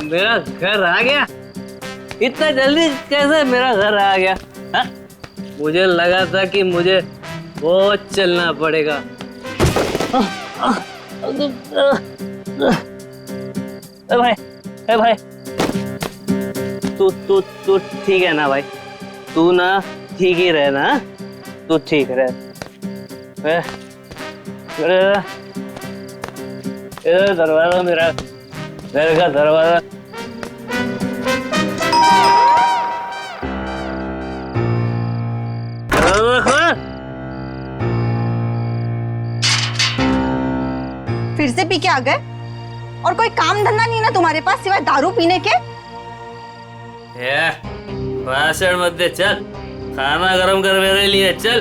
मेरा घर आ गया? इतना जल्दी कैसे मेरा घर आ गया? हा? मुझे लगा था कि मुझे बहुत चलना पड़ेगा। भाई तू ठीक है ना भाई? तू ना ठीक ही रहे ना? तू ठीक रहे। इधर दरवाजा, मेरा घर का दरवाजा। फिर से पी के आ गए? और कोई काम धंधा नहीं ना तुम्हारे पास सिवाय दारू पीने के? भाषण मत दे, चल खाना गरम कर मेरे लिए। चल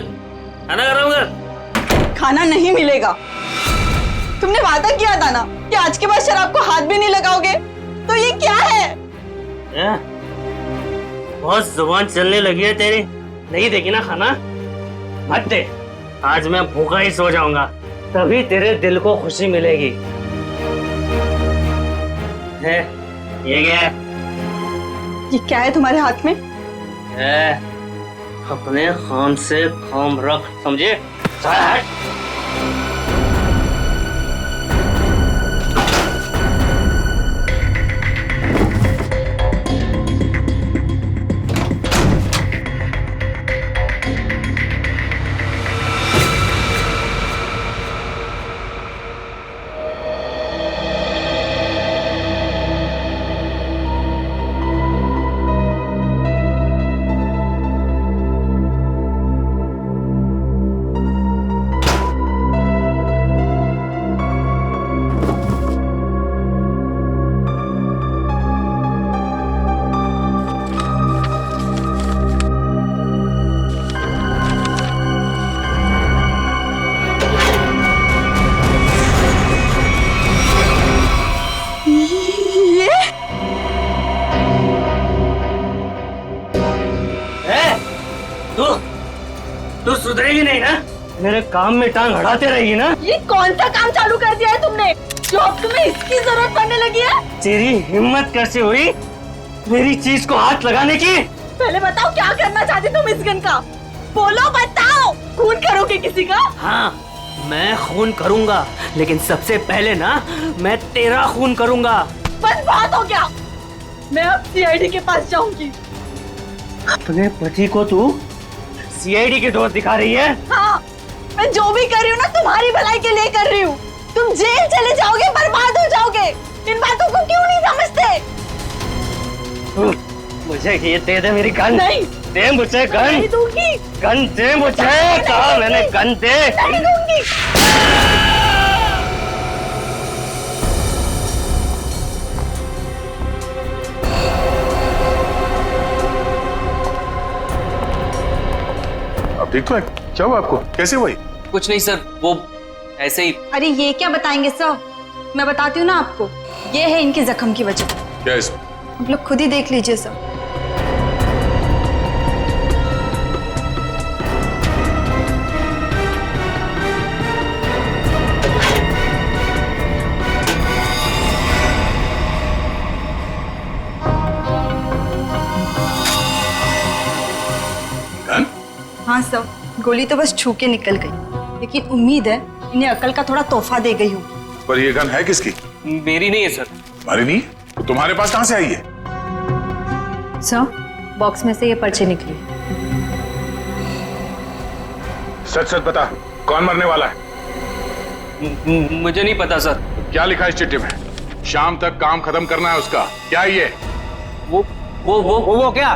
खाना गरम कर। खाना नहीं मिलेगा। तुमने वादा किया था ना कि आज के बाद शराब को हाथ भी नहीं लगाओगे, तो ये क्या है? बहुत जुबान चलने लगी है तेरी। नहीं देखी ना खाना? मत दे। आज मैं भूखा ही सो जाऊंगा, तभी तेरे दिल को खुशी मिलेगी। है ये क्या है? ये क्या है तुम्हारे हाथ में? अपने काम से काम रख, समझे? तू सुधरेगी नहीं ना? मेरे काम में टांग अड़ाते रहेगी ना? ये कौन सा काम चालू कर दिया है तुमने जो अब तुम्हें इसकी जरूरत पड़ने लगी है? तेरी हिम्मत कैसे हुई मेरी चीज को हाथ लगाने की? पहले बताओ क्या करना चाहते तुम इस गन का? बोलो, बताओ। खून करोगे किसी का? हाँ, मैं खून करूंगा, लेकिन सबसे पहले ना मैं तेरा खून करूंगा। बस बात हो गया। मैं अब सीआईडी के पास जाऊंगी। अपने पति को तू सीआईडी के दोस्त दिखा रही है? हाँ, मैं जो भी कर रही हूँ ना तुम्हारी भलाई के लिए कर रही हूँ। तुम जेल चले जाओगे, बर्बाद हो जाओगे। इन बातों को क्यों नहीं समझते? मुझे ये दे दे मेरी गन। नहीं दे मुझे गन। नहीं दूंगी। गन दे मुझे। कहा मैंने गन दे। नहीं दूंगी। अब ठीक तो है? क्या हुआ आपको? कैसे हुई? कुछ नहीं सर, वो ऐसे ही। अरे ये क्या बताएंगे सर? मैं बताती हूँ ना आपको। ये है इनके जख्म की वजह। क्या इसमें? आप लोग खुद ही देख लीजिए सर। गन? हाँ सर, गोली तो बस छू के निकल गई, लेकिन उम्मीद है इन्हें अकल का थोड़ा तोहफा दे गई हूँ। पर ये गन है किसकी? मेरी नहीं है सर। तुम्हारी नहीं? तो तुम्हारे पास कहाँ से आई है? सर, बॉक्स में से ये पर्ची निकली। सच सच बता, कौन मरने वाला है? मुझे नहीं पता सर। क्या लिखा है इस चिट्ठी में? शाम तक काम खत्म करना है उसका। क्या ये? वो क्या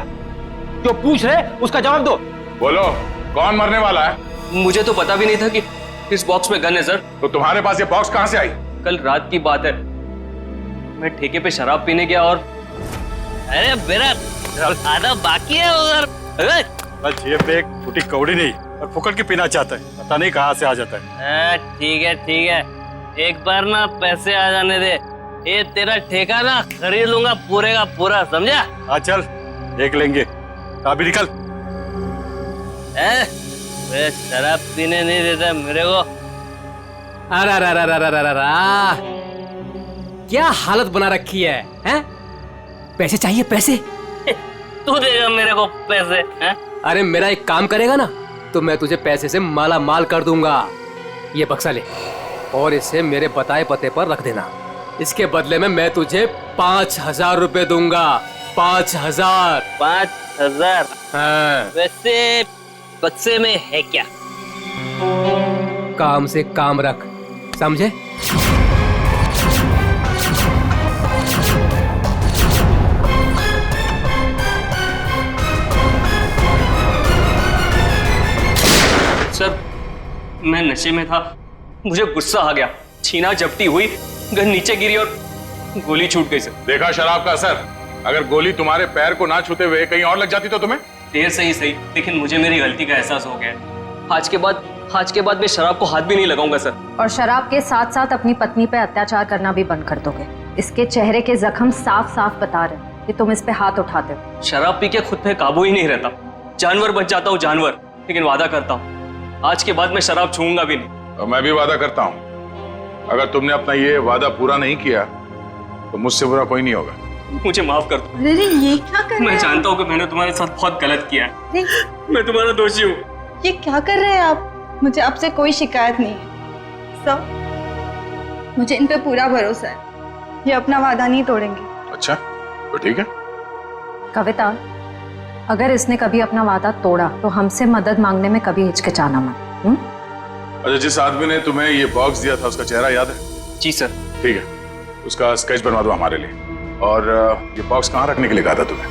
जो पूछ रहे उसका जवाब दो। बोलो, कौन मरने वाला है? मुझे तो पता भी नहीं था कि इस बॉक्स में गन है सर। तो तुम्हारे पास ये बॉक्स कहाँ से आई? कल रात की बात है, मैं ठेके पे शराब पीने गया और अरे मेरा आधा बाकी है उधर। बस जेब में एक फूटी कौड़ी नहीं और फुकट की पीना चाहता है, पता नहीं कहाँ से आ जाता है। ठीक है, एक बार ना पैसे आ जाने दे। ये तेरा ठेका ना खरीद लूंगा पूरे का पूरा, समझा? हाँ चल देख लेंगे। अभी निकल। वे शराब पीने नहीं देता मेरे को। अरे क्या हालत बना रखी है, हैं? पैसे चाहिए पैसे? तू देगा मेरे को पैसे हैं? अरे मेरा एक काम करेगा ना तो मैं तुझे पैसे से माला माल कर दूंगा। ये बक्सा ले और इसे मेरे बताए पते पर रख देना। इसके बदले में मैं तुझे 5,000 रुपए दूंगा। 5,000। 5,000? हाँ। वैसे बक्से में है क्या? काम से काम रख, समझे? सर मैं नशे में था, मुझे गुस्सा आ गया, छीना झपटी हुई, गन नीचे गिरी और गोली छूट गई सर। देखा शराब का असर? अगर गोली तुम्हारे पैर को ना छूते हुए कहीं और लग जाती तो तुम्हें? देर से ही सही, लेकिन मुझे मेरी गलती का एहसास हो गया। आज के बाद मैं शराब को हाथ भी नहीं लगाऊंगा सर। और शराब के साथ साथ अपनी पत्नी पे अत्याचार करना भी बंद कर दोगे। इसके चेहरे के जख्म साफ साफ बता रहे हैं कि तुम इस पे हाथ उठाते हो। शराब पी के खुद पे काबू ही नहीं रहता, जानवर बच जाता हूँ जानवर। लेकिन वादा करता हूँ आज के बाद मैं शराब छूऊंगा भी नहीं। और मैं भी वादा करता हूँ अगर तुमने अपना ये वादा पूरा नहीं किया तो मुझसे बुरा कोई नहीं होगा। मुझे माफ कर दो। अरे ये क्या कर रहे मैं हैं? जानता हूँ कि मैंने तुम्हारे साथ बहुत गलत किया है। अरे मैं तुम्हारा दोषी हूँ। ये क्या कर रहे हैं आप? मुझे आपसे कोई शिकायत नहीं है सब, मुझे इन पे पूरा भरोसा है। ये अपना वादा नहीं तोड़ेंगे। अच्छा तो ठीक है। कविता, अगर इसने कभी अपना वादा तोड़ा तो हमसे मदद मांगने में कभी हिचकिचाना मत। अच्छा, जिस आदमी ने तुम्हें ये बॉक्स दिया था उसका चेहरा याद है? जी सर। ठीक है, उसका स्केच बनवा दो हमारे लिए। और ये बॉक्स कहाँ रखने के लिए कहा था तुम्हें?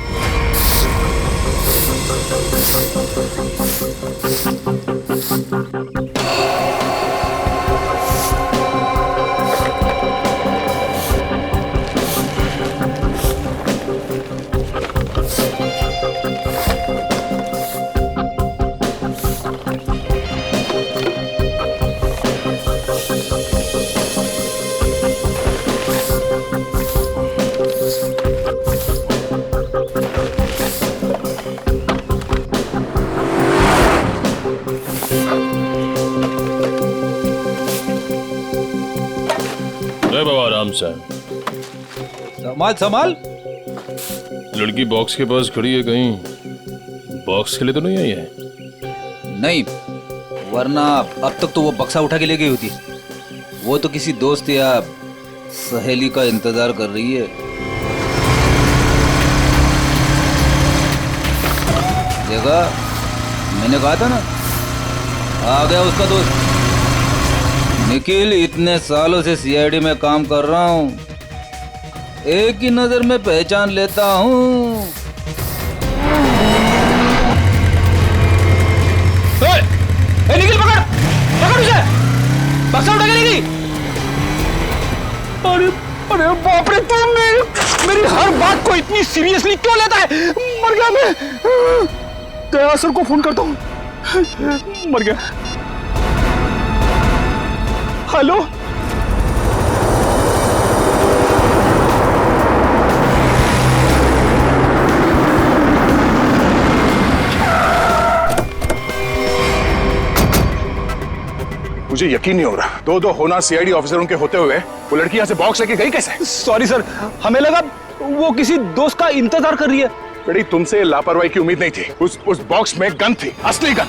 बाबा आराम से। संभाल संभाल। लड़की बॉक्स के पास खड़ी है, कहीं बॉक्स के लिए तो नहीं आई है? नहीं, वरना अब तक तो वो बक्सा उठा के ले गई होती। वो तो किसी दोस्त या सहेली का इंतजार कर रही है। देखा, मैंने कहा था ना, आ गया उसका दोस्त निखिल। इतने सालों से सीआईडी में काम कर रहा हूँ, एक ही नजर में पहचान लेता हूँ। निखिल पकड़ पकड़ उसे, बक्सा उठा के ले गई। अरे अरे बाप रे, तुम मेरी हर बात को इतनी सीरियसली क्यों लेता है? मर गया मैं। दया सर को फोन करता हूँ। मर गया। हेलो, मुझे यकीन नहीं हो रहा, दो होना सीआईडी ऑफिसरों के होते हुए वो लड़की यहाँ से बॉक्स लेके गई कैसे? सॉरी सर, हमें लगा वो किसी दोस्त का इंतजार कर रही है। बेटी, तुमसे लापरवाही की उम्मीद नहीं थी। उस बॉक्स में गन थी, असली गन।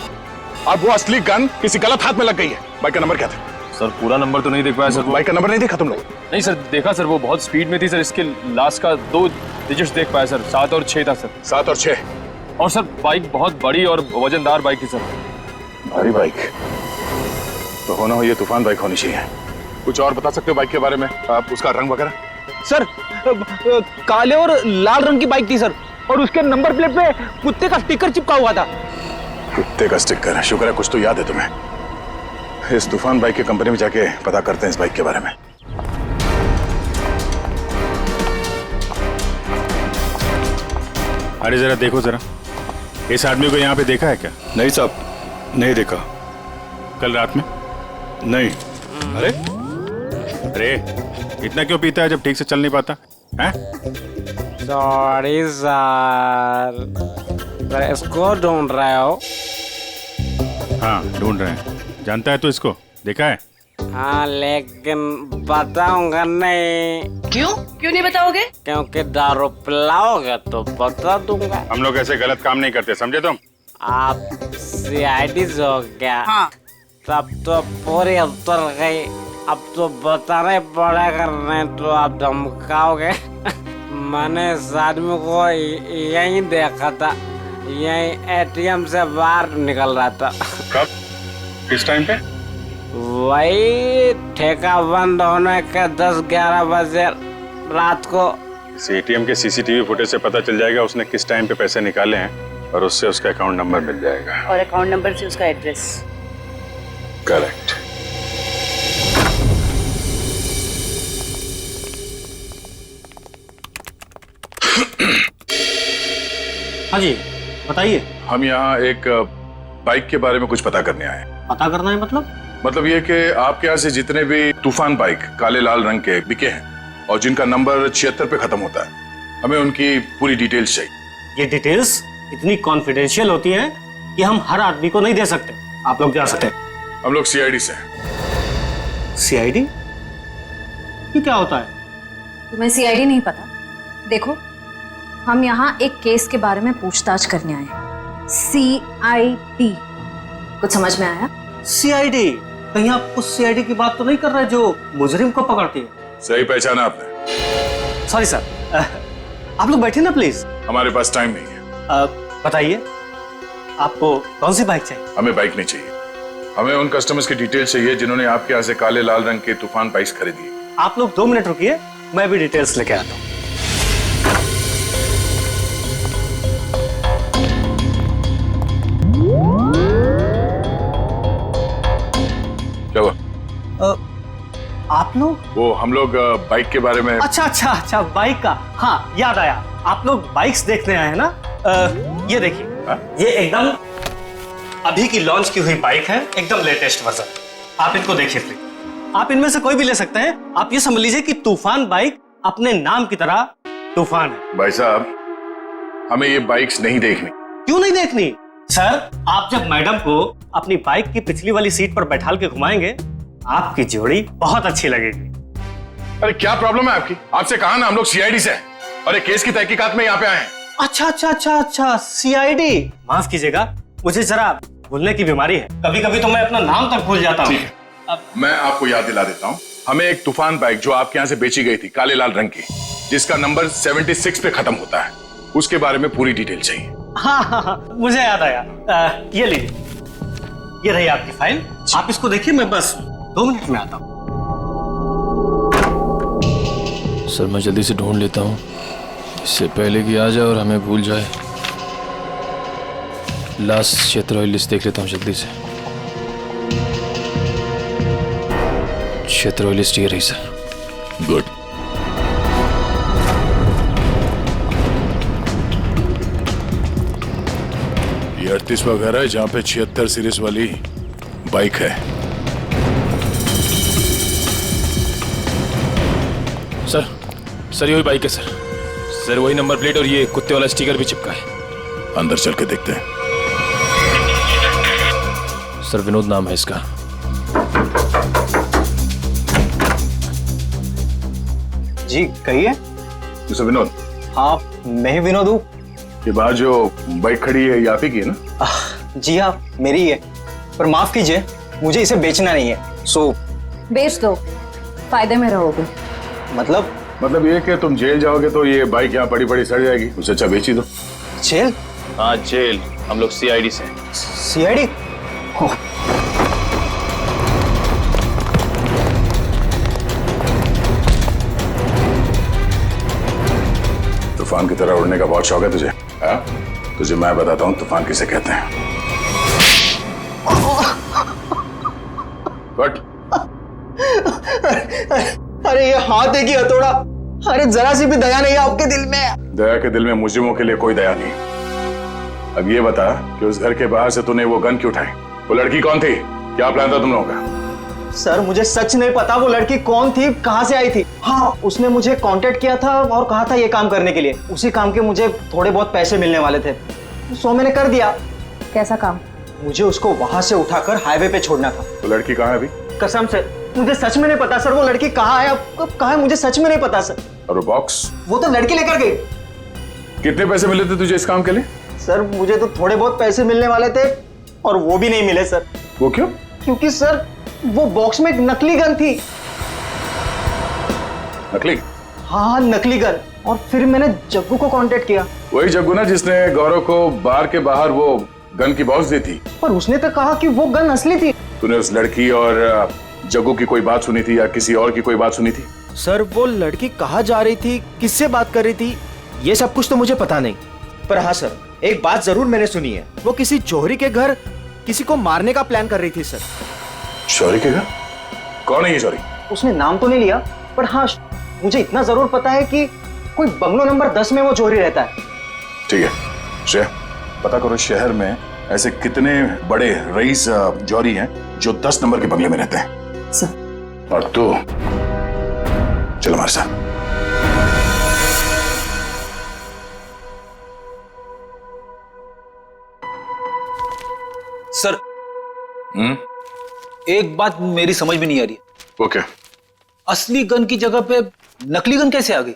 अब वो असली गन किसी गलत हाथ में लग गई है। बाइक का नंबर क्या था? सर पूरा नंबर तो नहीं देख पाया सर। बाइक का नंबर नहीं देखा तुम लोग? नहीं सर, देखा सर, वो बहुत स्पीड में थी सर। इसके लास्ट का 2 डिजिट्स देख पाया सर, 7 और 6 था सर। 7 और 6? और सर बाइक बहुत बड़ी और वजनदार बाइक थी सर। भारी बाइक तो होना हो, ये तूफान बाइक होनी चाहिए। कुछ और बता सकते हो बाइक के बारे में? आप उसका रंग वगैरह? सर काले और लाल रंग की बाइक थी सर, और उसके नंबर प्लेट पे कुत्ते का स्टिकर चिपका हुआ था। कुत्ते का स्टिकर है? शुक्र है कुछ तो याद है तुम्हें। इस तूफान बाइक की कंपनी में जाके पता करते हैं इस बाइक के बारे में। अरे जरा देखो जरा, इस आदमी को यहाँ पे देखा है क्या? नहीं साहब, नहीं देखा। कल रात में? नहीं। अरे अरे, इतना क्यों पीता है जब ठीक से चल नहीं पाता है? सॉरी सर, इसको ढूंढ रहे हो? हाँ ढूंढ रहे हैं। जानता है तो इसको देखा है? हाँ लेकिन बताऊंगा नहीं। क्यों नहीं बताओगे? क्योंकि दारू पिलाओगे तो बता दूंगा। हम लोग ऐसे गलत काम नहीं करते, समझे तुम? आप सीआईडी से हो गया। हाँ। तब तो पूरी उतर गई। अब तो बताना ही पड़ेगा, नहीं तो आप धमकाओगे। मैंने इस आदमी को यहीं देखा था, यहीं एटीएम से बाहर निकल रहा था। कब? किस टाइम पे? वही ठेका बंद होने के 10-11 बजे रात को। इस एटीएम के सीसीटीवी फुटेज से पता चल जाएगा उसने किस टाइम पे पैसे निकाले हैं और उससे उसका अकाउंट नंबर मिल जाएगा। और अकाउंट नंबर से उसका एड्रेस। करेक्ट। हाँ जी बताइए। हम यहाँ एक बाइक के बारे में कुछ पता करने आए हैं। पता करना है मतलब ये कि आपके यहाँ से जितने भी तूफान बाइक काले लाल रंग के बिके हैं और जिनका नंबर 76 पे खत्म होता है, हमें उनकी पूरी डिटेल्स चाहिए। ये डिटेल्स इतनी कॉन्फिडेंशियल होती हैं कि हम हर आदमी को नहीं दे सकते। आप लोग जा सकते हैं। हम लोग सीआईडी से हैं। सीआईडी? ये क्या होता है? तुम्हें सीआईडी नहीं पता? देखो, हम यहाँ एक केस के बारे में पूछताछ करने आए हैं। सीआईडी, कुछ समझ में आया? सीआईडी? कहीं आप उस सीआईडी की बात तो नहीं कर रहे जो मुजरिम को पकड़ती है? सही पहचाना आपने। सॉरी सर, आप लोग बैठे ना प्लीज। हमारे पास टाइम नहीं है। बताइए आपको कौन सी बाइक चाहिए? हमें बाइक नहीं चाहिए, हमें उन कस्टमर्स की डिटेल्स चाहिए जिन्होंने आपके यहाँ से काले लाल रंग के तूफान बाइक्स खरीदी। आप लोग 2 मिनट रुकिए, मैं भी डिटेल्स लेके आता हूँ। क्या हुआ? आप लोग? वो हम लोग बाइक के बारे में। अच्छा बाइक का, हाँ याद आया। आप लोग बाइक्स देखने आए हैं ना? ये देखिए, ये एकदम अभी की लॉन्च की हुई बाइक है, एकदम लेटेस्ट वर्जन। आप इनको देखिए प्लीज। आप इनमें से कोई भी ले सकते हैं। आप ये समझ लीजिए कि तूफान बाइक अपने नाम की तरह तूफान है। भाई साहब, हमें ये बाइक्स नहीं देखनी। क्यों नहीं देखनी? सर, आप जब मैडम को अपनी बाइक की पिछली वाली सीट पर बैठाल के घुमाएंगे, आपकी जोड़ी बहुत अच्छी लगेगी। अरे क्या प्रॉब्लम है आपकी? आपसे कहा ना हम लोग सीआईडी से हैं और एक केस की तहकीकात में यहाँ पे आए हैं। अच्छा, सीआईडी। माफ कीजिएगा, मुझे जरा भूलने की बीमारी है। कभी कभी तो मैं अपना नाम तक भूल जाता हूँ। ठीक है, मैं आपको याद दिला देता हूँ। हमें एक तूफान बाइक जो आपके यहाँ से बेची गई थी काले लाल रंग की, जिसका नंबर 76 पे खत्म होता है, उसके बारे में पूरी डिटेल चाहिए। हाँ, मुझे याद आया। ये लीजिए, ये रही आपकी फाइल। आप इसको देखिए, मैं बस 2 मिनट में आता हूँ। सर मैं जल्दी से ढूंढ लेता हूँ, इससे पहले कि आ जाए और हमें भूल जाए। लास्ट क्षेत्र लिस्ट देख लेता हूँ जल्दी से। क्षेत्र लिस्ट ये रही सर। गुड। ये 38वां घर है जहाँ पे 76 सीरीज वाली बाइक है। सर यही बाइक है सर, वही नंबर प्लेट और ये कुत्ते वाला स्टिकर भी चिपका है। अंदर चल के देखते हैं। सर विनोद नाम है इसका। जी कहिए। मिस्टर विनोद? हाँ मैं ही विनोद हूँ। ये बाहर जो बाइक खड़ी है ये आप ही की है ना? जी हाँ मेरी है, पर माफ कीजिए मुझे इसे बेचना नहीं है। सो बेच दो, फायदे में रहोगे। मतलब ये कि तुम जेल जाओगे तो ये बाइक यहाँ पड़ी पड़ी सड़ जाएगी, उससे अच्छा बेच ही दो। जेल? हाँ जेल, हम लोग सीआईडी से। सीआईडी? तूफान की तरह उड़ने का बहुत शौक है तुझे? हाँ? तुझे मैं बताता हूँ तूफान किसे कहते हैं। बट अरे ये हाथ है कि हथौड़ा? अरे जरा सी भी दया नहीं है आपके दिल में? दया के दिल में मुजरिमों के लिए कोई दया नहीं। अब ये बता कि उस घर के बाहर से तूने वो गन क्यों उठाई? वो लड़की कौन थी? क्या प्लान था तुम लोगों का? सर मुझे सच नहीं पता वो लड़की कौन थी, कहाँ से आई थी। हाँ उसने मुझे कांटेक्ट किया था और कहा था ये काम करने के लिए। उसी काम के मुझे थोड़े बहुत पैसे मिलने वाले थे, सो मैंने कर दिया। कैसा काम? मुझे उसको वहां से उठाकर हाईवे पे छोड़ना था। तो लड़की कहाँ है अभी? कसम से मुझे सच में नहीं पता सर, वो लड़की कहाँ है, अब कब कहाँ है, मुझे सच में नहीं पता सर। और वो बॉक्स? वो तो लड़की लेकर गई। कितने पैसे मिले थे तुझे इस काम के लिए? सर मुझे तो थोड़े बहुत पैसे मिलने वाले थे और वो भी नहीं मिले सर। वो क्यों? क्योंकि सर वो बॉक्स में एक नकली गन थी। नकली? हाँ नकली गन। और फिर मैंने जग्गू को कांटेक्ट किया। वही जग्गू ना जिसने गौरव को बार के बाहर वो गन की बॉक्स दी थी। पर उसने तो कहा कि वो गन असली थी। तूने उस लड़की और जग्गू की कोई बात सुनी थी या किसी और की कोई बात सुनी थी? सर वो लड़की कहाँ जा रही थी, किससे बात कर रही थी, ये सब कुछ तो मुझे पता नहीं। पर हाँ सर, एक बात जरूर मैंने सुनी है, वो किसी जौहरी के घर किसी को मारने का प्लान कर रही थी सर। जौहरी के घर? कौन है ये जौहरी? उसने नाम तो नहीं लिया, पर हाँ मुझे इतना जरूर पता है कि कोई बंगलो नंबर 10 में वो जौहरी रहता है। ठीक है श्रेया, पता करो शहर में ऐसे कितने बड़े रईस जौहरी हैं जो 10 नंबर के बंगले में रहते हैं। सर। और तू चलो हमारे साथ। सर एक बात मेरी समझ में नहीं आ रही। ओके। असली गन की जगह पे नकली गन कैसे आ गई?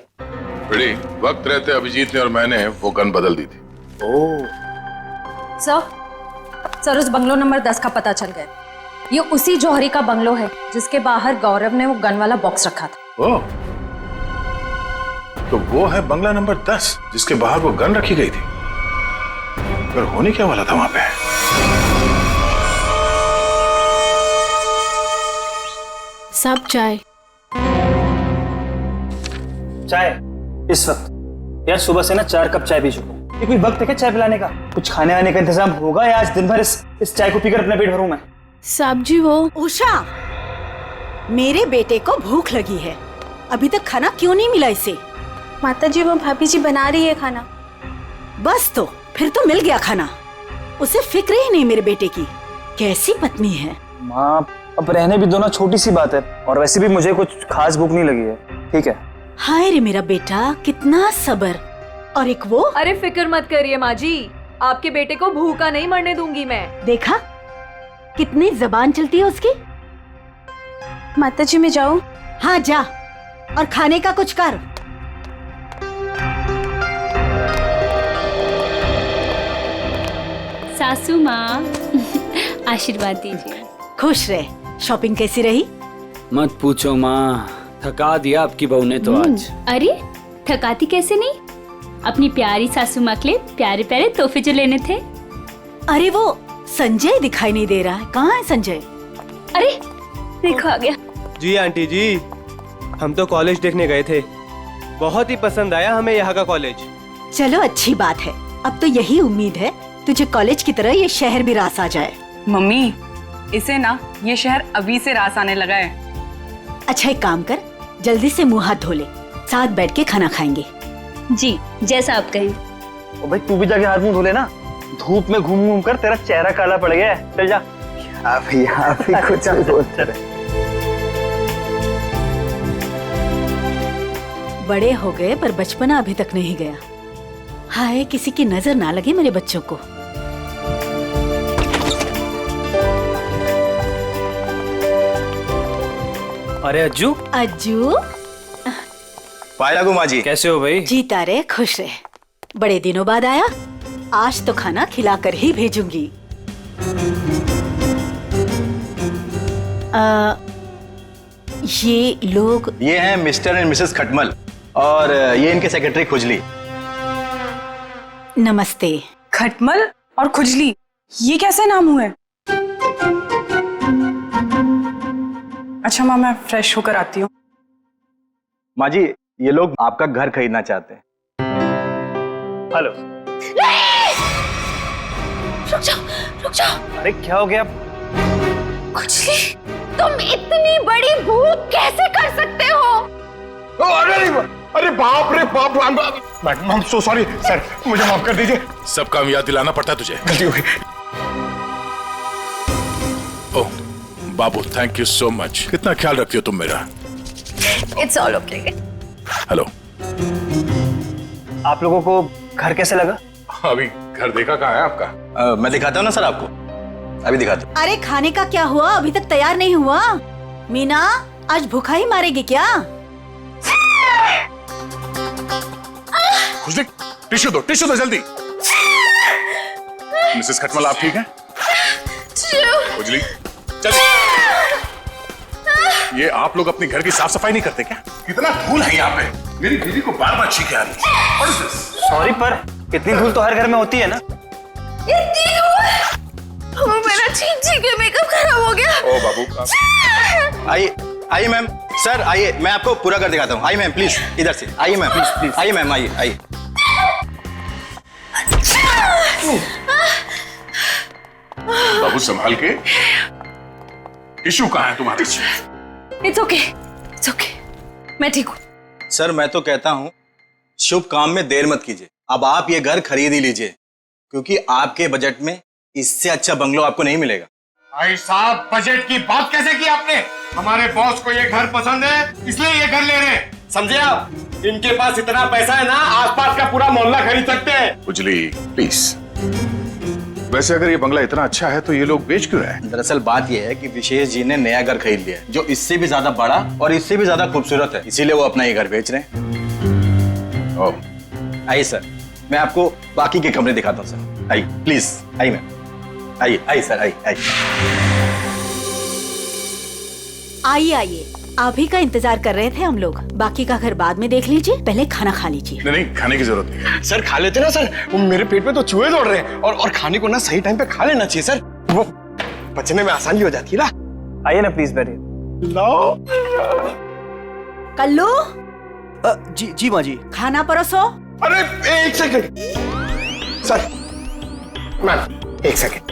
बेटी, वक्त रहते अभिजीत ने और मैंने वो गन बदल दी थी। ओह। सर उस बंगलो नंबर 10 का पता चल गया। ये उसी जौहरी का बंगलो है जिसके बाहर गौरव ने वो गन वाला बॉक्स रखा था। ओह, तो वो है बंगला नंबर 10 जिसके बाहर वो गन रखी गई थी। पर होने क्या वाला था वहां पे? सब चाय। चाय इस वक्त? यार सुबह से ना 4 कप चाय पी चुका हूँ। ये कोई वक्त है क्या चाय पिलाने का? कुछ खाने वाने का इंतजाम होगा या आज दिन भर इस चाय को पीकर अपना पेट भरूं मैं? साहब जी वो उषा, मेरे बेटे को भूख लगी है, अभी तक खाना क्यों नहीं मिला इसे? माता जी वो भाभी जी बना रही है खाना। बस तो फिर तो मिल गया खाना। उसे फिक्र ही नहीं मेरे बेटे की। कैसी पत्नी है। माँ अब रहने भी दो ना, छोटी सी बात है, और वैसे भी मुझे कुछ खास भूख नहीं लगी है। ठीक है। हाय रे मेरा बेटा, कितना सब्र। और एक वो। अरे फिक्र मत करिए माँ जी, आपके बेटे को भूखा नहीं मरने दूंगी मैं। देखा कितनी जबान चलती है उसकी। माता जी मैं जाऊं? हाँ जा, और खाने का कुछ कर। सासू माँ आशीर्वाद दीजिए। खुश रहे। शॉपिंग कैसी रही? मत पूछो माँ, थका दिया आपकी बहू ने तो आज। अरे थकाती कैसे नहीं, अपनी प्यारी सासू माँ के लिए प्यारे प्यारे तोहफे जो लेने थे। अरे वो संजय दिखाई नहीं दे रहा है, कहाँ है संजय? अरे देखो आ गया। जी आंटी जी, हम तो कॉलेज देखने गए थे, बहुत ही पसंद आया हमें यहाँ का कॉलेज। चलो अच्छी बात है, अब तो यही उम्मीद है तुझे कॉलेज की तरह ये शहर भी रास आ जाए। मम्मी इसे ना ये शहर अभी से रास आने लगा है। अच्छा एक काम कर, जल्दी से मुंह हाथ धो ले, साथ बैठ के खाना खाएंगे। जी जैसा आप कहें। ओ भाई तू भी जाके हाथ मुंह धो ले ना, धूप में घूम घूम कर तेरा चेहरा काला पड़ गया है। चल जा। आप ही कुछ बोलते रहे। बड़े हो गए पर बचपना अभी तक नहीं गया। हाय किसी की नजर ना लगे मेरे बच्चों को। अरे अज्जू। अज्जू पाए लागू माँ जी, कैसे हो भाई? जीता रहे, खुश रहे। बड़े दिनों बाद आया, आज तो खाना खिलाकर ही भेजूंगी। ये लोग? ये हैं मिस्टर एंड मिसेस खटमल, और ये इनके सेक्रेटरी खुजली। नमस्ते। खटमल और खुजली, ये कैसे नाम हुए? अच्छा माँ मैं फ्रेश होकर आती हूँ। माँ जी ये लोग आपका घर खरीदना चाहते हैं। हेलो। रुक जाओ। अरे क्या हो गया? खुजली, तुम इतनी बड़ी भूख कैसे कर सकते हो? अरे बाप रे बाप, madam I am so sorry sir, मुझे माफ कर दीजिए। सब काम याद दिलाना पड़ता है तुझे, गलती हो गई। ओह बाबू, थैंक यू सो मच, कितना ख्याल रखती हो तुम मेरा। It's all okay. हेलो। आप लोगों को घर कैसे लगा? अभी घर देखा कहाँ है आपका? मैं दिखाता हूँ ना सर आपको, अभी दिखाता हूँ। अरे खाने का क्या हुआ, अभी तक तैयार नहीं हुआ? मीना आज भूखा ही मारेगी क्या? खुशली टिश्यू दो जल्दी। मिसेस खटमल आप ठीक हैं? खुजली चल। ये आप लोग अपने घर की साफ सफाई नहीं करते क्या? कितना धूल है यहाँ पे। मेरी बीवी को बार बार छींके आ रही है। सॉरी पर इतनी धूल तो हर घर में होती है ना। इतनी धूल? मेरा छींक के मेकअप खराब हो गया। ओ बाबू आइए मैम। सर आइए, मैं आपको पूरा कर दिखाता हूँ। आइए मैम प्लीज, इधर से आइए मैम, प्लीज आइए मैम, आइए। बाबू संभाल के। टिश्यू कहाँ है तुम्हारे? इट्स ओके, मैं ठीक हूँ। सर मैं तो कहता हूँ शुभ काम में देर मत कीजिए। अब आप ये घर खरीद ही लीजिए, क्योंकि आपके बजट में इससे अच्छा बंगलो आपको नहीं मिलेगा। भाई साहब, बजट की बात कैसे की आपने? हमारे बॉस को ये घर पसंद है, इसलिए ये घर ले रहे हैं, समझे आप? इनके पास इतना पैसा है ना, आसपास का पूरा मोहल्ला खरीद सकते हैं। खुजली प्लीज। वैसे अगर ये बंगला इतना अच्छा है तो ये लोग बेच क्यों रहे हैं? दरअसल बात ये है कि विशेष जी ने नया घर खरीद लिया है, जो इससे भी ज्यादा बड़ा और इससे भी ज्यादा खूबसूरत है, इसीलिए वो अपना ये घर बेच रहे हैं। ओह, आइए सर, मैं आपको बाकी के कमरे दिखाता हूँ सर। आइए प्लीज, आइए मैम, आइए सर, आइए। आप ही का इंतजार कर रहे थे हम लोग। बाकी का घर बाद में देख लीजिए, पहले खाना खा लीजिए। नहीं, खाने की जरूरत नहीं। सर खा लेते ना सर, वो मेरे पेट में तो चूहे दौड़ रहे हैं, और खाने को ना सही टाइम पे खा लेना चाहिए सर, वो पचने में आसानी हो जाती है ना। आइए ना प्लीज बैठिए। लो कल्लू। जी माँ जी। खाना परोसो। अरे एक सेकंड सर, मैम एक सेकंड।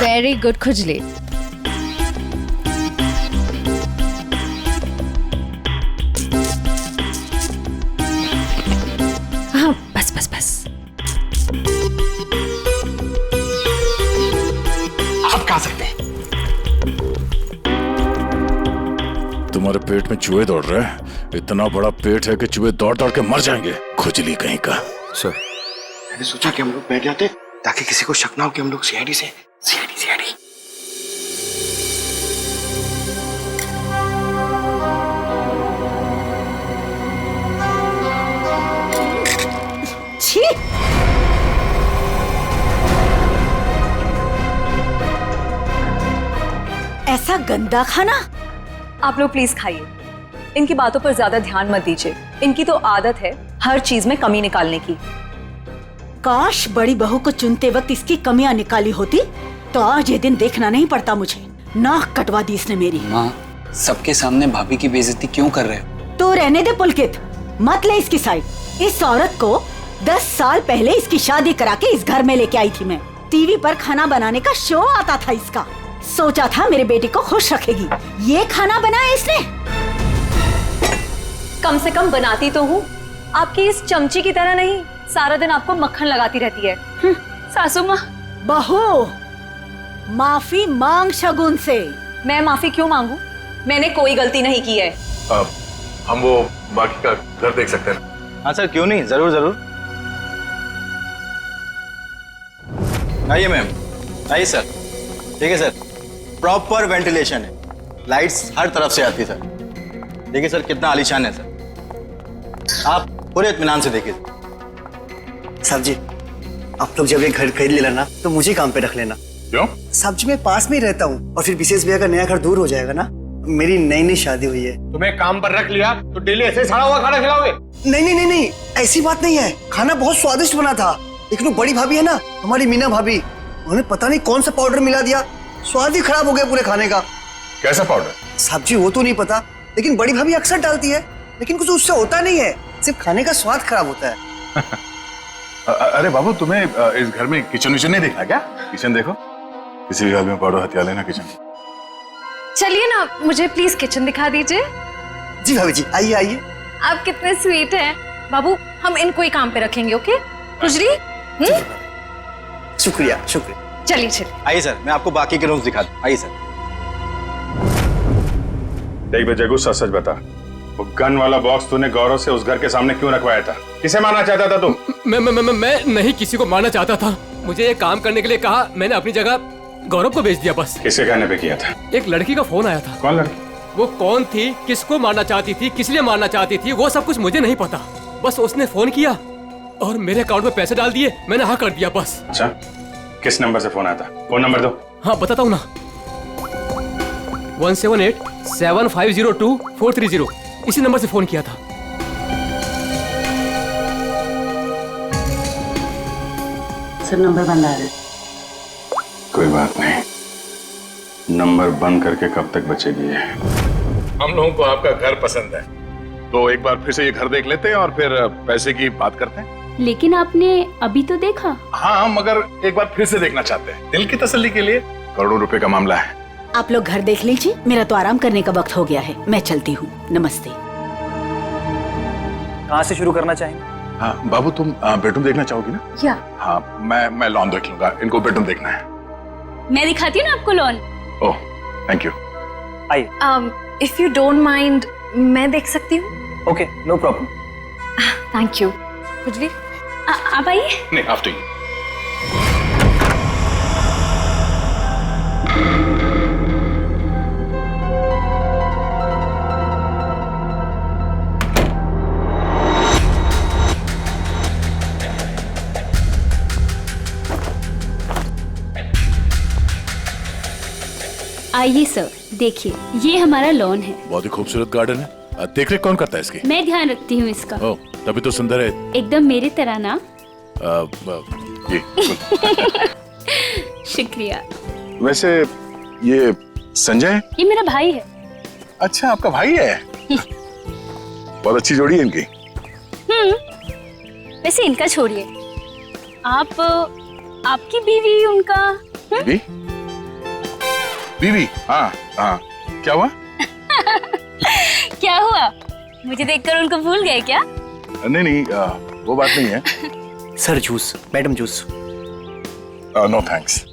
वेरी गुड खुजली। हाँ बस। आप खा सकते हैं। तुम्हारे पेट में चूहे दौड़ रहे हैं? इतना बड़ा पेट है कि चूहे दौड़ दौड़ के मर जाएंगे। खुजली कहीं का। सर मैंने सोचा कि हम लोग बैठ जाते ताकि किसी को शक ना हो कि हम लोग सीआईडी से। छी! ऐसा गंदा खाना। आप लोग प्लीज खाइए। इनकी बातों पर ज्यादा ध्यान मत दीजिए। इनकी तो आदत है हर चीज में कमी निकालने की। काश बड़ी बहू को चुनते वक्त इसकी कमियां निकाली होती तो आज ये दिन देखना नहीं पड़ता मुझे। नाक कटवा दी इसने मेरी। माँ, सबके सामने भाभी की बेइज्जती क्यों कर रहे हो? तो रहने दे पुलकित, मत ले इसकी साइड। इस औरत को 10 साल पहले इसकी शादी करा के इस घर में लेके आई थी मैं। टीवी पर खाना बनाने का शो आता था इसका। सोचा था मेरे बेटे को खुश रखेगी। ये खाना बनाया इसने। कम से कम बनाती तो हूँ, आपकी इस चमची की तरह नहीं सारा दिन आपको मक्खन लगाती रहती है। सासू माँ। बहू, माफी मांग शगुन से। मैं माफी क्यों मांगू? मैंने कोई गलती नहीं की है। हम वो बाकी का घर देख सकते हैं? हाँ सर, क्यों नहीं, जरूर। आइए मैम, आइए सर। ठीक है सर, प्रॉपर वेंटिलेशन है, लाइट्स हर तरफ से आती है सर। देखिए सर कितना आलीशान है सर, आप पूरे इत्मीनान से देखिए। साहब जी, आप लोग जब ये घर खरीद लेना ना तो मुझे काम पे रख लेना। क्यों? साहब जी मैं पास में ही रहता हूँ, और फिर विशेष भैया का नया घर दूर हो जाएगा ना। मेरी नई शादी हुई है। तुम्हें काम पर रख लिया तो डेली ऐसे सड़ा हुआ खाना खिलाओगे? नहीं, ऐसी बात नहीं है। खाना बहुत स्वादिष्ट बना था, लेकिन वो बड़ी भाभी है ना, हमारी मीना भाभी, उन्होंने पता नहीं कौन सा पाउडर मिला दिया, स्वाद ही खराब हो गया पूरे खाने का। कैसा पाउडर? साहब जी वो तो नहीं पता, लेकिन बड़ी भाभी अक्सर डालती है, लेकिन कुछ उससे होता नहीं है, सिर्फ खाने का स्वाद खराब होता है। अरे बाबू, तुम्हें इस घर में किचन विचन नहीं देखना क्या? किचन देखो, किसी भी घर में पाउडर हथिया लेना किचन। चलिए ना, मुझे प्लीज किचन दिखा दीजिए। जी भाभी जी, आइए। आप कितने स्वीट हैं। बाबू, हम इनको ही काम पे रखेंगे, ओके? खुजली। शुक्रिया। चलिए। आइए सर, मैं आपको बाकी के रूम्स दिखा दूं। आइए सर। देख बे जगू, सच बता, वो गन वाला बॉक्स तूने गौरव से उस घर के सामने क्यों रखवाया था? किसे मारना चाहता था तू? मैं नहीं किसी को मारना चाहता था। मुझे ये काम करने के लिए कहा, मैंने अपनी जगह गौरव को भेज दिया बस। किसके कहने पे किया था? एक लड़की का फोन आया था। कौन लड़की? वो कौन थी, किसको मारना चाहती थी, किस लिए मारना चाहती थी, वो सब कुछ मुझे नहीं पता। बस उसने फोन किया और मेरे अकाउंट में पैसे डाल दिए, मैंने हाँ कर दिया बस। अच्छा, किस नंबर से फोन आया था? फोन नंबर दो। हाँ बताता हूँ ना, 178-7502-430, इसी नंबर से फोन किया था। सर नंबर बंद आ रहा है। कोई बात नहीं, नंबर बंद करके कब तक बचेगी ये? हम लोगों को आपका घर पसंद है, तो एक बार फिर से ये घर देख लेते हैं और फिर पैसे की बात करते हैं। लेकिन आपने अभी तो देखा। हाँ, मगर एक बार फिर से देखना चाहते हैं, दिल की तसल्ली के लिए। करोड़ों रुपए का मामला है। आप लोग घर देख लीजिए, मेरा तो आराम करने का वक्त हो गया है, मैं चलती हूँ। नमस्ते। कहाँ से शुरू करना चाहेंगे? हाँ बाबू, तुम बेडरूम देखना चाहोगी ना? या हाँ, मैं लॉन देख लूंगा, इनको बेडरूम देखना है। मैं दिखाती हूँ ना आपको लॉन। Oh, thank you. आइए। इफ यू डोंट माइंड, मैं देख सकती हूँ? Okay, no problem. Thank you. कुछ आप आइए। नहीं, आफ्टर यू। आइए सर, देखिए ये हमारा लॉन है। बहुत ही खूबसूरत गार्डन है। देख रेख कौन करता है इसकी? मैं ध्यान रखती हूँ इसका। ओह, तभी तो सुंदर है। एकदम मेरे तरह ना। ये शुक्रिया। वैसे ये संजय? ये मेरा भाई है। अच्छा, आपका भाई है? बहुत अच्छी जोड़ी है इनकी। वैसे इनका छोड़िए, आपकी बीवी, उनका बीवी? बीवी? हाँ हाँ, क्या हुआ? क्या हुआ? मुझे देखकर उनको भूल गए क्या? नहीं नहीं, वो बात नहीं है। Sir juice, madam juice. No thanks.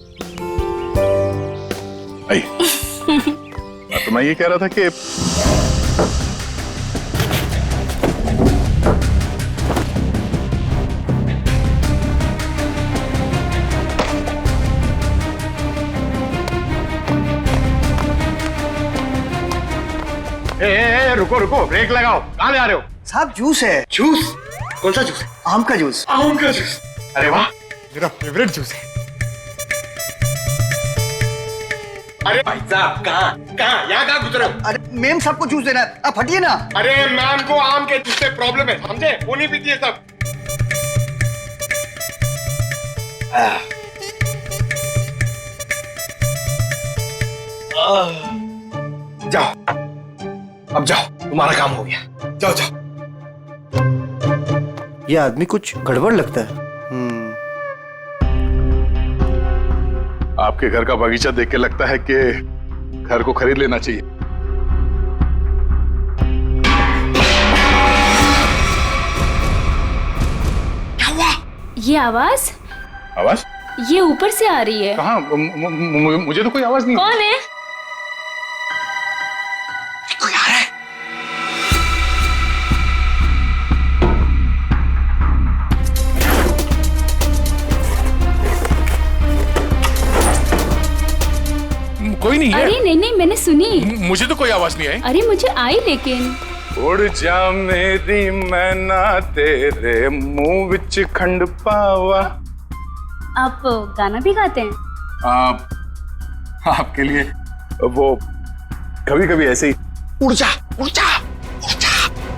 तो मैं ये कह रहा था कि रुको रुको, ब्रेक लगाओ। कहाँ ले आ रहे हो? साहब जूस है। जूस? कौन सा जूस? आम का जूस। आम का जूस? अरे वाह, मेरा फेवरेट जूस है। अरे भाई साहब, कहाँ यहाँ कहाँ गुजरे हो? अरे मैम सबको जूस देना है, आप हटिए ना। अरे मैम को आम के जूस से प्रॉब्लम है, समझे? वो नहीं पीती है सब। जाओ, अब जाओ, तुम्हारा काम हो गया। जाओ जाओ। ये आदमी कुछ गड़बड़ लगता है। आपके घर का बगीचा देख के लगता है कि घर को खरीद लेना चाहिए। क्या हुआ? ये आवाज? आवाज? ये ऊपर से आ रही है। कहाँ? मुझे तो कोई आवाज नहीं। कौन है? कोई आ रहा है। कोई नहीं है। अरे नहीं नहीं, मैंने सुनी। मुझे तो कोई आवाज नहीं आई। अरे मुझे आई, लेकिन उड़ जा मेरी मैना तेरे मुंह विच खंड पावा। आप गाना भी गाते हैं? आपके लिए वो कभी कभी ऐसे ही। उड़ जा उड़ जा उड़ जा।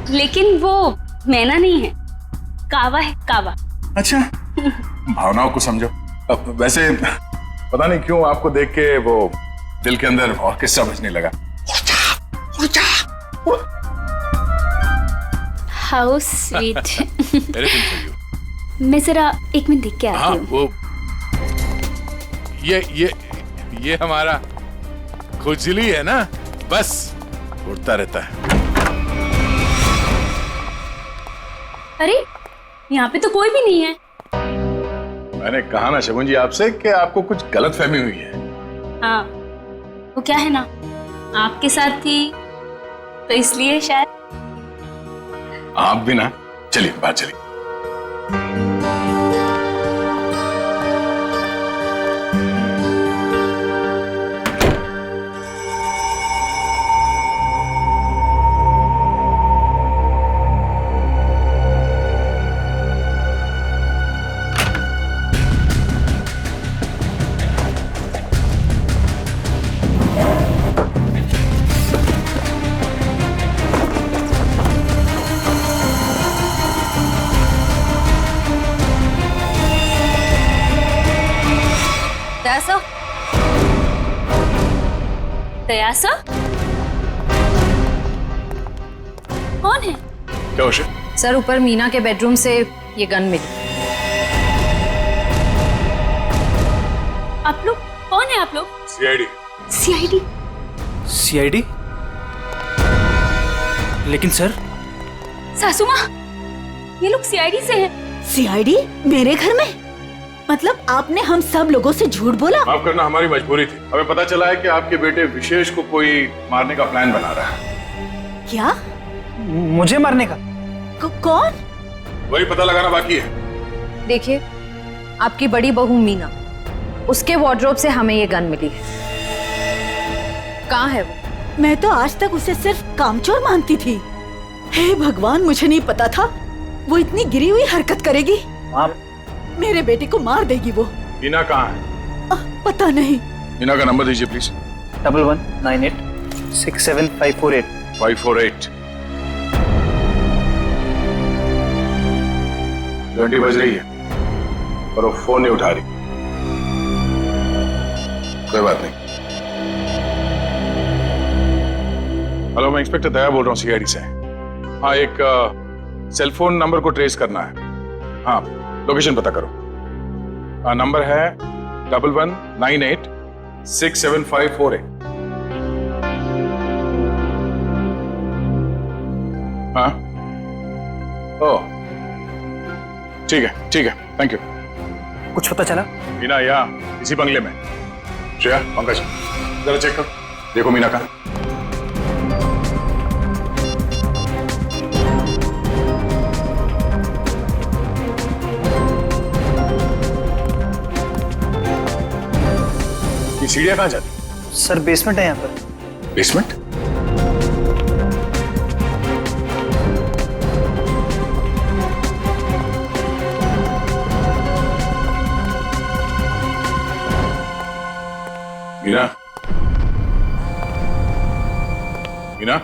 लेकिन वो मैना नहीं है, कावा है, कावा। अच्छा, भावनाओं को समझो। अब वैसे पता नहीं क्यों आपको देख के वो दिल के अंदर और किस्सा बजने लगा। उड़ जा। How sweet. मैं जरा एक मिनट देख के आती हूँ। वो ये हमारा खुजली है ना, बस उड़ता रहता है। अरे यहाँ पे तो कोई भी नहीं है। मैंने कहा ना शगुन जी आपसे कि आपको कुछ गलतफहमी हुई है। हाँ, वो क्या है ना, आपके साथ थी तो इसलिए शायद। आप भी ना, चलिए बाहर चलिए। दया सर? कौन है? क्या उसे? सर ऊपर मीना के बेडरूम से ये गन मिली। आप लोग कौन है? आप लोग सीआईडी। सीआईडी? सीआईडी? लेकिन सर सासू माँ, ये लोग सीआईडी से हैं। सीआईडी मेरे घर में? मतलब आपने हम सब लोगों से झूठ बोला? माफ करना, हमारी मजबूरी थी। हमें पता चला है कि आपके बेटे विशेष को कोई मारने का प्लान बना रहा है। क्या? मुझे मारने का? कौन? वही पता लगाना बाकी है। देखिए, आपकी बड़ी बहू मीना, उसके वार्डरोब से हमें ये गन मिली है। कहाँ है वो? मैं तो आज तक उसे सिर्फ कामचोर मानती थी। हे भगवान, मुझे नहीं पता था वो इतनी गिरी हुई हरकत करेगी। मेरे बेटे को मार देगी वो। मीना कहाँ है? पता नहीं। मीना का नंबर दीजिए प्लीज। 1198675548। 548। घंटी बज रही है और वो फोन नहीं उठा रही। कोई बात नहीं। हेलो, मैं इंस्पेक्टर दया बोल रहा हूँ सीआईडी से। हाँ, एक सेल फोन नंबर को ट्रेस करना है। हाँ, लोकेशन पता करो। नंबर है 1198675548। हाँ, ओ ठीक है, ठीक है, थैंक यू। कुछ पता चला? मीना यहाँ इसी बंगले में। श्रेया, पंकज, जरा चेक करो, देखो मीना का। ये सीढ़ियाँ कहाँ जाती? सर बेसमेंट है यहाँ पर। Basement? Meena, Meena,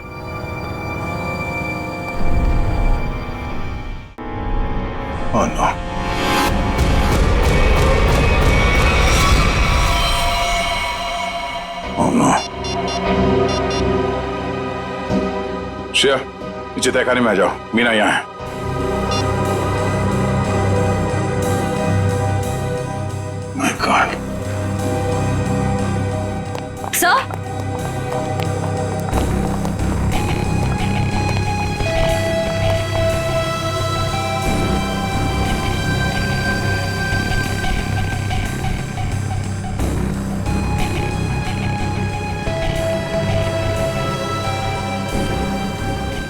oh no. Oh no. Shreya, नीचे तहखाने में आ जाओ, मीना यहाँ है। My God. सर,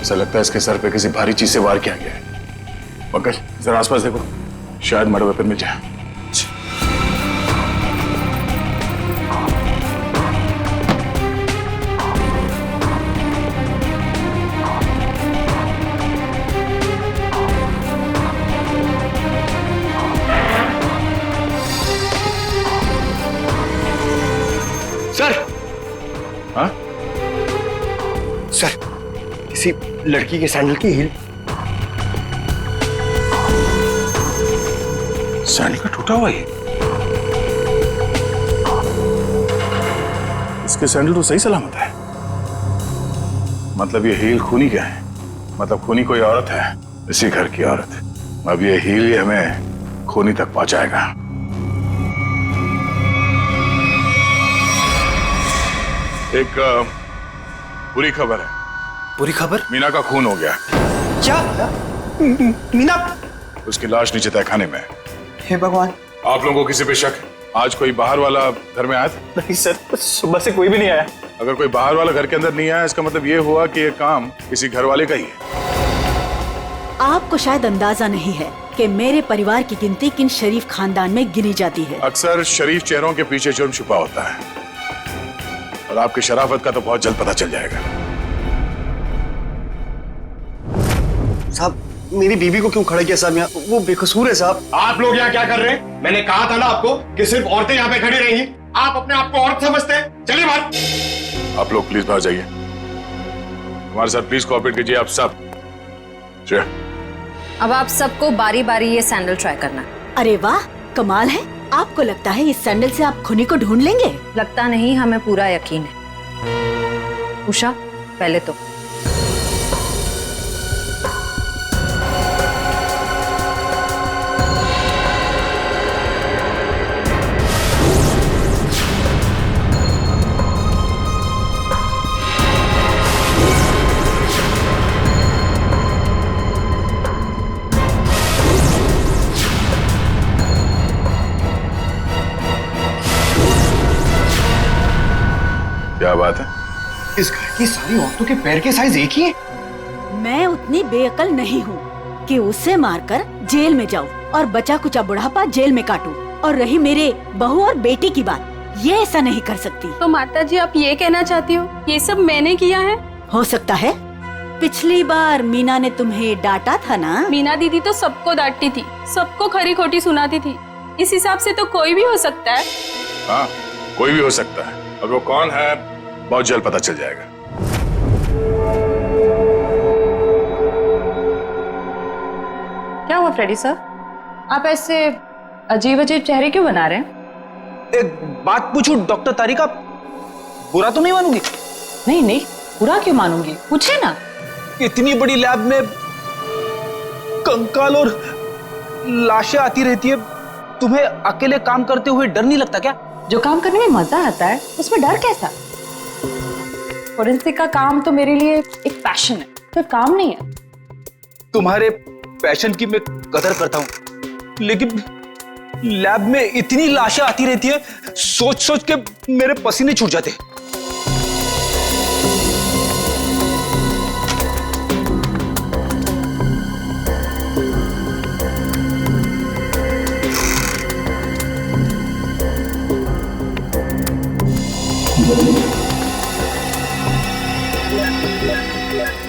ऐसा लगता है इसके सर पे किसी भारी चीज से वार किया गया है। पंकज, जरा आसपास देखो, शायद मर्डर वेपन मिल जाए। सर, हाँ? सर, किसी लड़की के सैंडल की हील। सैंडल का टूटा हुआ है। इसके सैंडल तो सही सलामत है। मतलब ये हील खूनी क्या है? मतलब खूनी कोई औरत है, इसी घर की औरत। अब ये हील ही हमें खूनी तक पहुंचाएगा। एक बुरी खबर है। बुरी खबर? मीना का खून हो गया। क्या? मीना? उसकी लाश नीचे तहखाने में है। हे भगवान। आप लोगों को किसी पे शक? आज कोई बाहर वाला घर में आया था? नहीं सर, सुबह से कोई भी नहीं आया। अगर कोई बाहर वाला घर के अंदर नहीं आया, इसका मतलब ये हुआ कि ये काम किसी घर वाले का ही है। आपको शायद अंदाजा नहीं है कि मेरे परिवार की गिनती किन शरीफ खानदान में गिनी जाती है। अक्सर शरीफ चेहरों के पीछे जुर्म छुपा होता है, और आपकी शराफत का तो बहुत जल्द पता चल जाएगा। साहब, मेरी बीवी को क्यों खड़ा किया साहब यहाँ? वो बेकसूर है साहब। आप लोग यहाँ क्या कर रहे हैं? मैंने कहा था ना आपको कि सिर्फ औरतें यहाँ पे खड़ी रहेंगी। आप अपने आप को औरत समझते हैं। चलिए बात। आप लोग प्लीज बाहर जाइए, हमारे साथ प्लीज कोऑपरेट कीजिए आप सब। श्रेया, अब आप सबको बारी बारी ये सैंडल ट्राई करना है। अरे वाह, कमाल है। आपको लगता है इस सैंडल से आप खूनी को ढूंढ लेंगे? लगता नहीं, हमें पूरा यकीन है। उषा पहले तो क्या बात है? इस घर की सारी औरतों के पैर के साइज एक ही है। मैं उतनी बेअकल नहीं हूँ कि उसे मारकर जेल में जाऊँ और बचा कुचा बुढ़ापा जेल में काटूं। और रही मेरे बहू और बेटी की बात, ये ऐसा नहीं कर सकती। तो माता जी आप ये कहना चाहती हो ये सब मैंने किया है? हो सकता है। पिछली बार मीना ने तुम्हें डांटा था ना? मीना दीदी तो सबको डांटती थी, सबको खरी खोटी सुनाती थी। इस हिसाब से तो कोई भी हो सकता है। हाँ, कोई भी हो सकता है। और वो कौन है बहुत जल्द पता चल जाएगा। क्या हुआ फ्रेडी सर, आप ऐसे अजीब अजीब चेहरे क्यों बना रहे हैं? एक बात पूछूं डॉक्टर तारिका, बुरा तो नहीं मानूंगी? नहीं नहीं, बुरा क्यों मानूंगी, पूछे ना। इतनी बड़ी लैब में कंकाल और लाशें आती रहती है, तुम्हें अकेले काम करते हुए डर नहीं लगता क्या? जो काम करने में मजा आता है उसमें डर कैसा? फोरेंसिक का काम तो मेरे लिए एक पैशन है, तो काम नहीं है। तुम्हारे पैशन की मैं कदर करता हूं, लेकिन लैब में इतनी लाशें आती रहती है, सोच सोच के मेरे पसीने छूट जाते।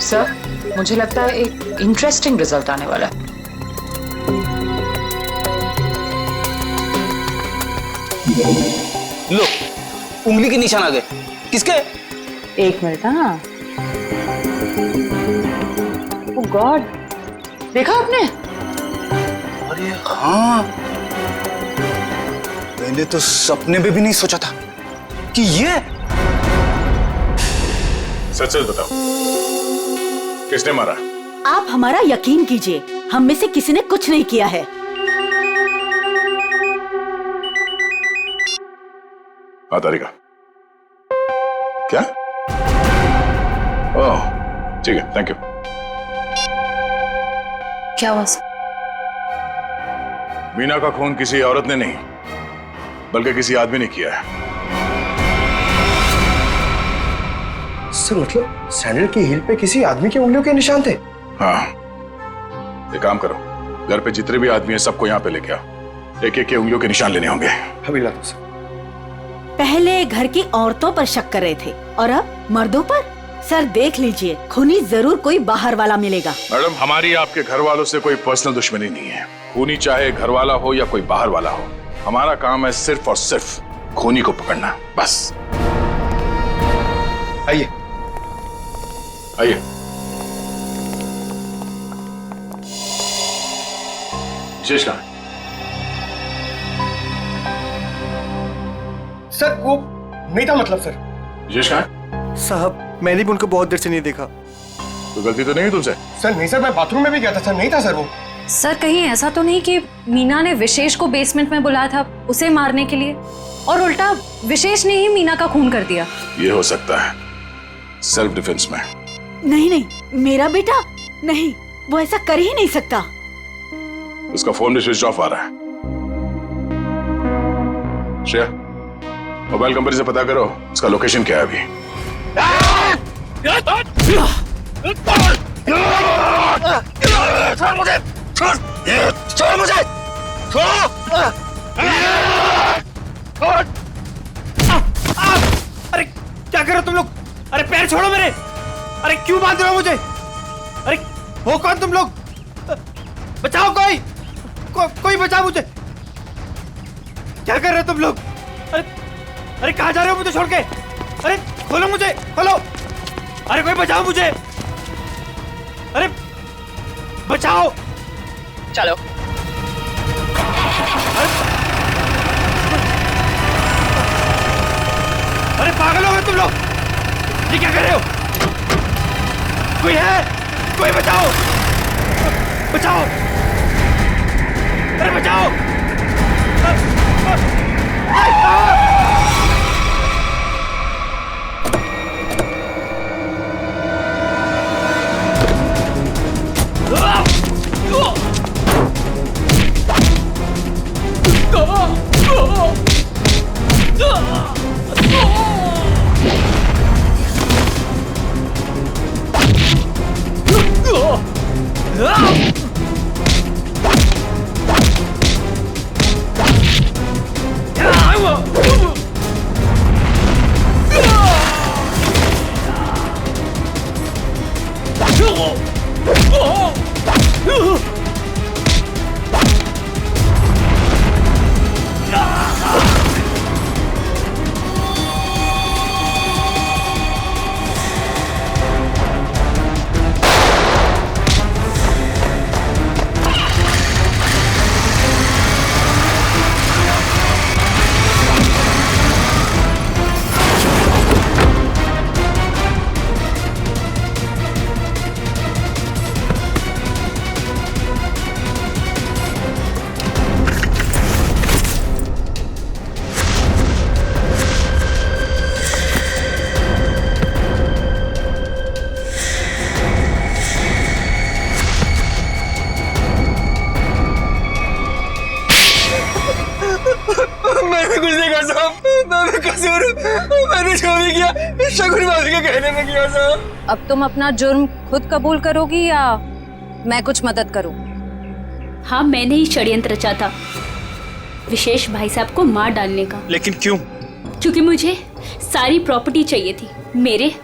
सर, मुझे लगता है एक इंटरेस्टिंग रिजल्ट आने वाला है। लो, उंगली के निशान आ गए। किसके? एक मिनट। हाँ, ओह गॉड, देखा आपने? अरे हाँ, मैंने तो सपने में भी नहीं सोचा था कि ये। सच सच बताओ, किसने मारा? आप हमारा यकीन कीजिए, हम में से किसी ने कुछ नहीं किया है। हाँ तारिका, क्या? ओह ठीक है, थैंक यू। क्या हुआ? मीना का खून किसी औरत ने नहीं बल्कि किसी आदमी ने किया है। सर मतलब सैंडल की हील पे किसी आदमी की उंगलियों के निशान थे? हाँ, एक काम करो, घर पे जितने भी आदमी हैं सबको यहाँ पे लेके आओ, एक एक के उंगलियों के निशान लेने होंगे। अभी ला दो सर। पहले घर की औरतों पर शक कर रहे थे और अब मर्दों पर। सर देख लीजिए, खूनी जरूर कोई बाहर वाला मिलेगा। मैडम, हमारी आपके घर वालों से कोई पर्सनल दुश्मनी नहीं है। खूनी चाहे घर वाला हो या कोई बाहर वाला हो, हमारा काम है सिर्फ और सिर्फ खूनी को पकड़ना, बस। आइए आइए। विशेष कहाँ है? सर वो नहीं था, मतलब सर। विशेष कहाँ है? साहब मैंने भी उनको बहुत देर से नहीं देखा। कोई गलती तो नहीं है तुमसे? सर नहीं सर, मैं बाथरूम में भी गया था सर, नहीं था सर वो। सर कहीं ऐसा तो नहीं कि मीना ने विशेष को बेसमेंट में बुलाया था उसे मारने के लिए और उल्टा विशेष ने ही मीना का खून कर दिया? ये हो सकता है, सेल्फ डिफेंस में। नहीं नहीं, मेरा बेटा नहीं, वो ऐसा कर ही नहीं सकता। उसका फोन भी स्विच ऑफ आ रहा है। श्रेया, मोबाइल कंपनी से पता करो उसका लोकेशन क्या है अभी। छोड़ मुझे, छोड़, छोड़ मुझे, छोड़। अरे क्या कर रहे हो तुम लोग? अरे पैर छोड़ो मेरे। अरे क्यों बांध रहे हो मुझे? अरे हो कौन तुम लोग? बचाओ कोई, कोई बचाओ मुझे। क्या कर रहे हो तुम लोग? अरे कहाँ जा रहे हो मुझे छोड़ के? अरे खोलो मुझे, खोलो। अरे कोई बचाओ मुझे। अरे बचाओ। चलो। अरे पागल हो गए तुम लोग? ये क्या कर रहे हो? कोई है? कोई बचाओ! बचाओ! अरे बचाओ! मैंने कुछ नहीं कहा साहब, मैं कसूर मैंने जो भी किया शगुन भाभी के कहने में किया साहब। अब तुम अपना जुर्म खुद कबूल करोगी या मैं कुछ मदद करूं? हाँ, मैंने ही षड्यंत्र रचा था विशेष भाई साहब को मार डालने का। लेकिन क्यों? क्योंकि मुझे सारी प्रॉपर्टी चाहिए थी, मेरे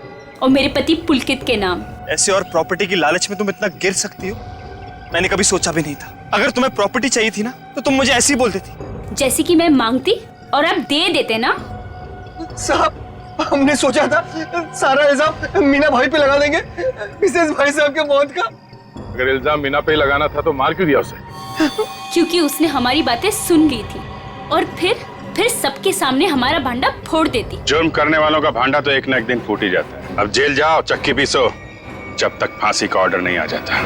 और मेरे पति पुलकित के नाम। ऐसे और प्रॉपर्टी की लालच में तुम इतना गिर सकती हो? मैंने कभी सोचा भी नहीं था। अगर तुम्हें प्रॉपर्टी चाहिए थी ना तो तुम मुझे ऐसे ही बोल देती। जैसे कि मैं मांगती और आप दे देते ना। साहब, हमने सोचा था सारा इल्जाम मीना भाई पे लगा देंगे, मिसेस भाई साहब के मौत का। अगर इल्जाम मीना पे लगाना था तो मार क्यों दिया उसे? क्योंकि उसने हमारी बातें सुन ली थी और फिर सबके सामने हमारा भांडा फोड़ देती। जुर्म करने वालों का भांडा तो एक न एक दिन फूट ही जाता है। अब जेल जाओ, चक्की पीसो, जब तक फांसी का ऑर्डर नहीं आ जाता।